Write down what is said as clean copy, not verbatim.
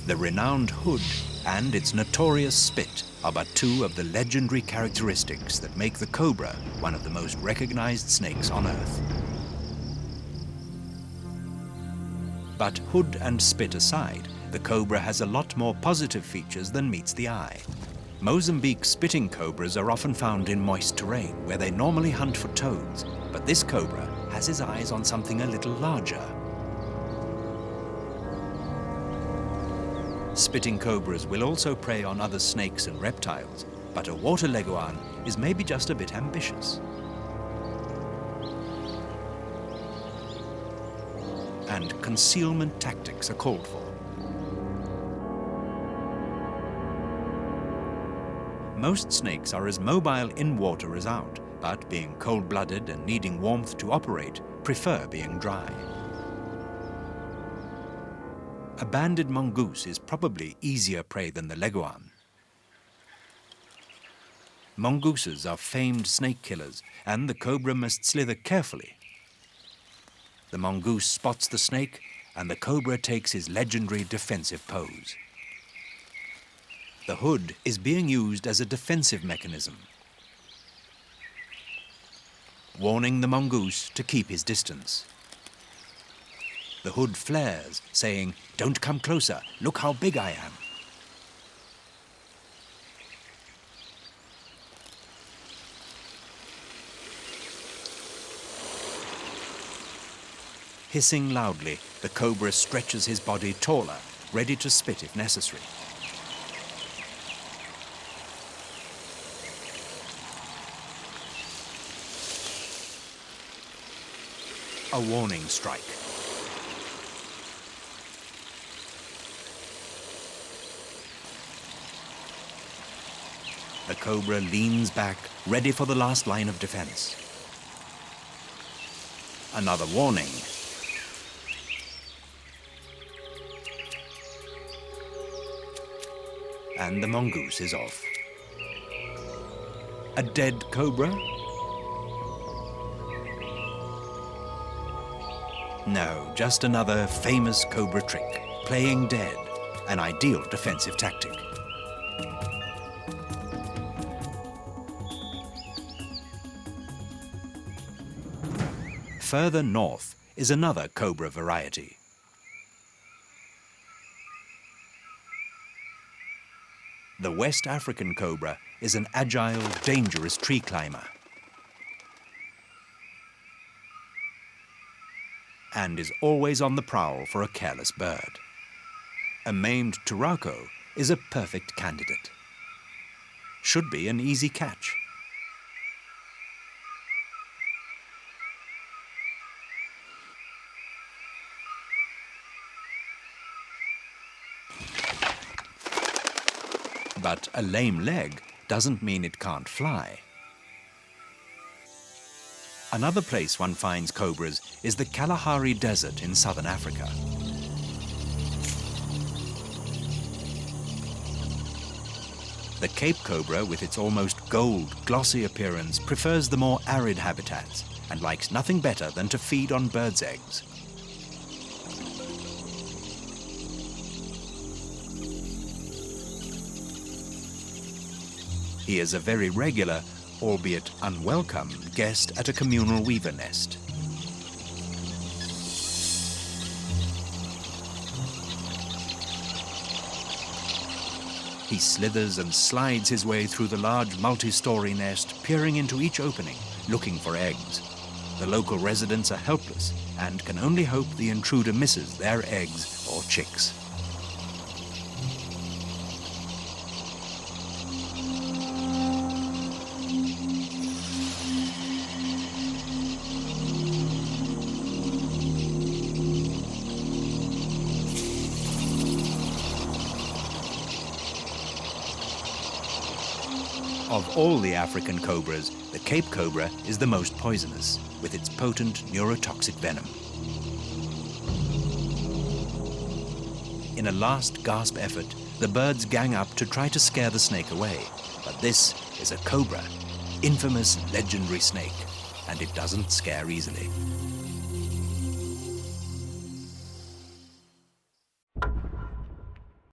The renowned hood and its notorious spit are but two of the legendary characteristics that make the cobra one of the most recognized snakes on Earth. But hood and spit aside, the cobra has a lot more positive features than meets the eye. Mozambique spitting cobras are often found in moist terrain where they normally hunt for toads, but this cobra has his eyes on something a little larger. Spitting cobras will also prey on other snakes and reptiles, but a water leguan is maybe just a bit ambitious. And concealment tactics are called for. Most snakes are as mobile in water as out, but being cold-blooded and needing warmth to operate, prefer being dry. A banded mongoose is probably easier prey than the leguan. Mongooses are famed snake killers, and the cobra must slither carefully. The mongoose spots the snake, and the cobra takes his legendary defensive pose. The hood is being used as a defensive mechanism, warning the mongoose to keep his distance. The hood flares, saying, "Don't come closer, look how big I am." Hissing loudly, the cobra stretches his body taller, ready to spit if necessary. A warning strike. The cobra leans back, ready for the last line of defense. Another warning. And the mongoose is off. A dead cobra? No, just another famous cobra trick, playing dead, an ideal defensive tactic. Further north is another cobra variety. The West African cobra is an agile, dangerous tree climber and is always on the prowl for a careless bird. A maimed turaco is a perfect candidate. Should be an easy catch. But a lame leg doesn't mean it can't fly. Another place one finds cobras is the Kalahari Desert in southern Africa. The Cape Cobra, with its almost gold, glossy appearance, prefers the more arid habitats and likes nothing better than to feed on birds' eggs. He is a very regular, albeit unwelcome, guest at a communal weaver nest. He slithers and slides his way through the large multi-story nest, peering into each opening, looking for eggs. The local residents are helpless and can only hope the intruder misses their eggs or chicks. Of all the African cobras, the Cape Cobra is the most poisonous, with its potent neurotoxic venom. In a last gasp effort, the birds gang up to try to scare the snake away. But this is a cobra, infamous legendary snake, and it doesn't scare easily.